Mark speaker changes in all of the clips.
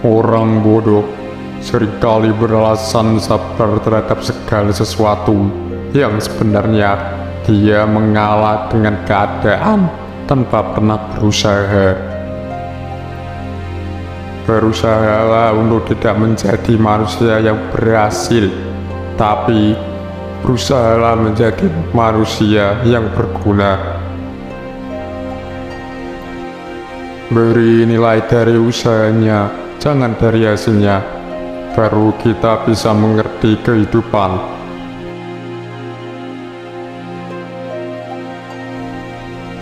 Speaker 1: Orang bodoh seringkali beralasan sabar terhadap segala sesuatu yang sebenarnya dia mengalah dengan keadaan tanpa pernah berusaha. Berusahalah untuk tidak menjadi manusia yang berhasil, tapi berusahalah menjadi manusia yang berguna. Beri nilai dari usahanya, jangan dari hasilnya. Baru kita bisa mengerti kehidupan.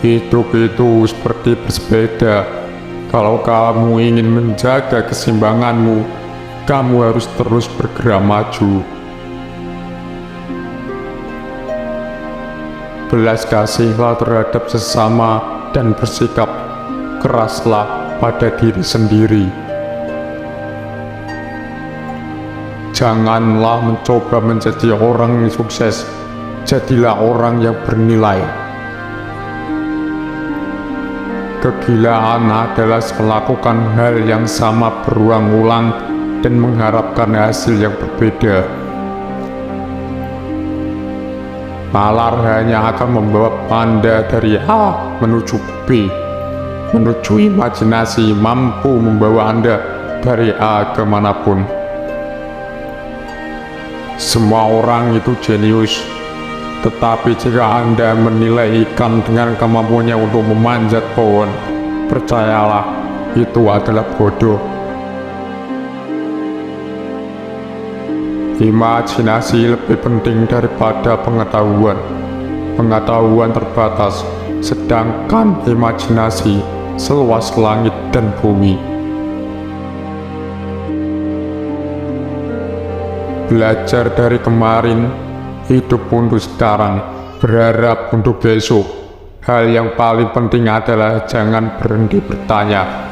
Speaker 1: Hidup itu seperti bersepeda. Kalau kamu ingin menjaga keseimbanganmu, kamu harus terus bergerak maju. Belas kasihlah terhadap sesama dan bersikap keraslah pada diri sendiri. Janganlah mencoba menjadi orang yang sukses, jadilah orang yang bernilai. Kegilaan adalah melakukan hal yang sama berulang-ulang dan mengharapkan hasil yang berbeda. Nalar hanya akan membawa Anda dari A menuju B. Menuju imajinasi mampu membawa Anda dari A ke manapun. Semua orang itu jenius, tetapi jika Anda menilai ikan dengan kemampuannya untuk memanjat pohon, percayalah, itu adalah bodoh. Imajinasi lebih penting daripada pengetahuan. Pengetahuan terbatas, sedangkan imajinasi seluas langit dan bumi. Belajar dari kemarin, hidup untuk sekarang, berharap untuk besok. Hal yang paling penting adalah jangan berhenti bertanya.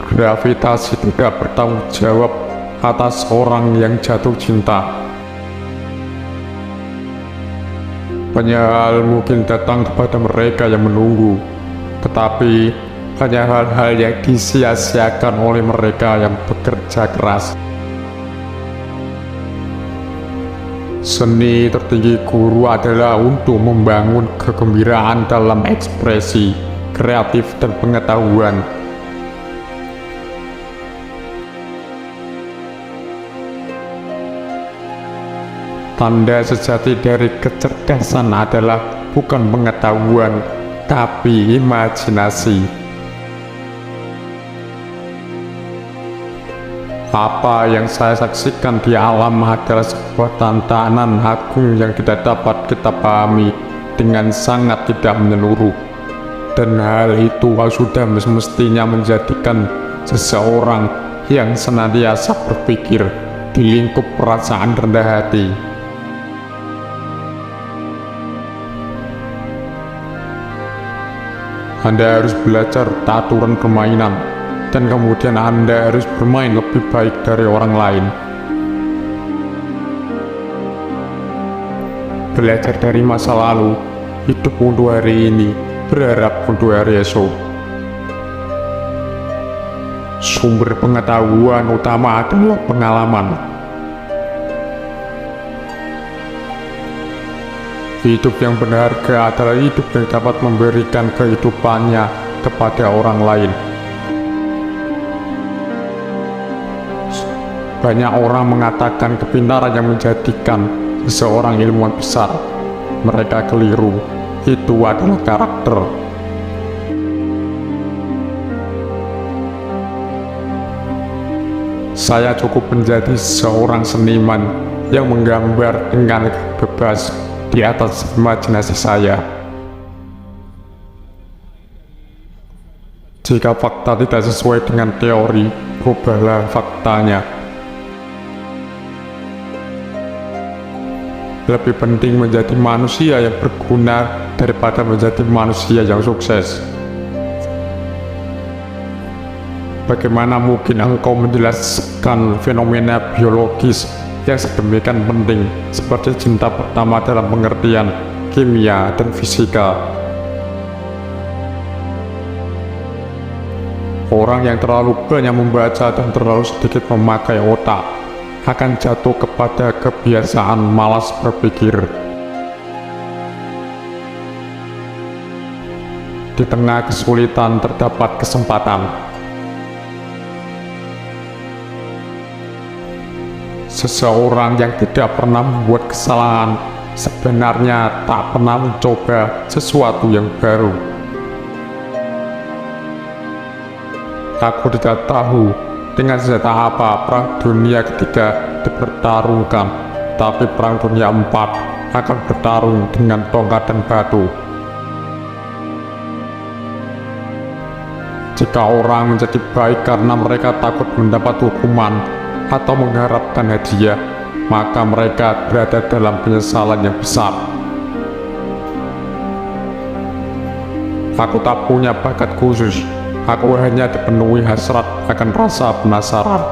Speaker 1: Gravitasi tidak bertanggung jawab atas orang yang jatuh cinta. Banyak hal mungkin datang kepada mereka yang menunggu, tetapi banyak hal-hal yang disia-siakan oleh mereka yang bekerja keras. Seni tertinggi guru adalah untuk membangun kegembiraan dalam ekspresi, kreatif, dan pengetahuan. Tanda sejati dari kecerdasan adalah bukan pengetahuan, tapi imajinasi. Apa yang saya saksikan di alam adalah sebuah tantangan agung yang tidak dapat kita pahami dengan sangat tidak menyeluruh. Dan hal itu sudah semestinya menjadikan seseorang yang senantiasa berpikir di lingkup perasaan rendah hati. Anda harus belajar aturan permainan, dan kemudian Anda harus bermain lebih baik dari orang lain. Belajar dari masa lalu, hidup untuk hari ini, berharap untuk hari esok. Sumber pengetahuan utama adalah pengalaman. Hidup yang berharga adalah hidup yang dapat memberikan kehidupannya kepada orang lain. Banyak orang mengatakan kepintaran yang menjadikan seseorang ilmuwan besar. Mereka keliru, itu adalah karakter. Saya cukup menjadi seorang seniman yang menggambar dengan bebas di atas imajinasi saya. Jika fakta tidak sesuai dengan teori, ubahlah faktanya. Lebih penting menjadi manusia yang berguna daripada menjadi manusia yang sukses. Bagaimana mungkin engkau menjelaskan fenomena biologis yang sedemikian penting seperti cinta pertama dalam pengertian kimia dan fisika? Orang yang terlalu banyak membaca dan terlalu sedikit memakai otak akan jatuh kepada kebiasaan malas berpikir. Di tengah kesulitan terdapat kesempatan. Seseorang yang tidak pernah membuat kesalahan sebenarnya tak pernah mencoba sesuatu yang baru. Aku tidak tahu dengan senjata apa Perang Dunia Ketiga dipertarungkan, tapi Perang Dunia 4 akan bertarung dengan tongkat dan batu. Jika orang menjadi baik karena mereka takut mendapat hukuman atau mengharapkan hadiah, maka mereka berada dalam penyesalan yang besar. Aku tak punya bakat khusus. Aku hanya dipenuhi hasrat akan rasa penasaran.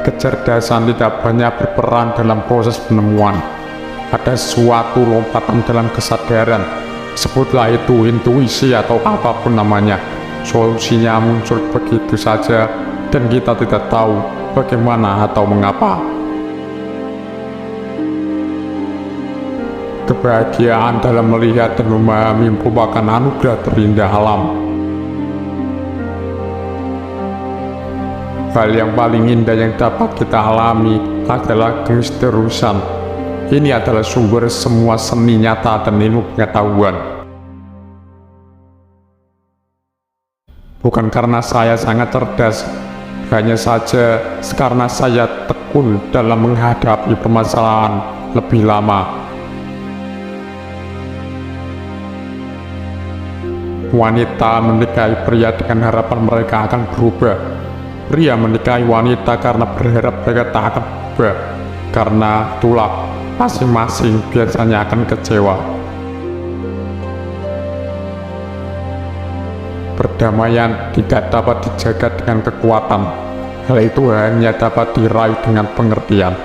Speaker 1: Kecerdasan tidak banyak berperan dalam proses penemuan. Ada suatu lompatan dalam kesadaran. Sebutlah itu intuisi atau apapun namanya. Solusinya muncul begitu saja dan kita tidak tahu bagaimana atau mengapa. Kebahagiaan dalam melihat dan memahami merupakan anugerah terindah alam. Hal yang paling indah yang dapat kita alami adalah kemisteriusan. Ini adalah sumber semua seni nyata dan ilmu pengetahuan. Bukan karena saya sangat cerdas, hanya saja karena saya tekun dalam menghadapi permasalahan lebih lama. Wanita menikahi pria dengan harapan mereka akan berubah. Pria menikahi wanita karena berharap mereka tak akan berubah. Karena itulah masing-masing biasanya akan kecewa. Perdamaian tidak dapat dijaga dengan kekuatan. Hal itu hanya dapat diraih dengan pengertian.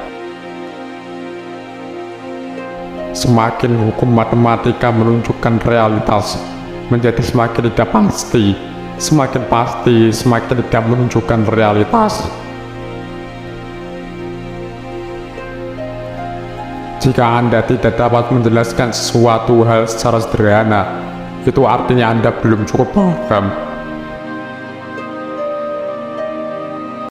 Speaker 1: Semakin hukum matematika menunjukkan realitas menjadi semakin tidak pasti, semakin pasti semakin tidak menunjukkan realitas. Jika Anda tidak dapat menjelaskan sesuatu hal secara sederhana, itu artinya Anda belum cukup paham.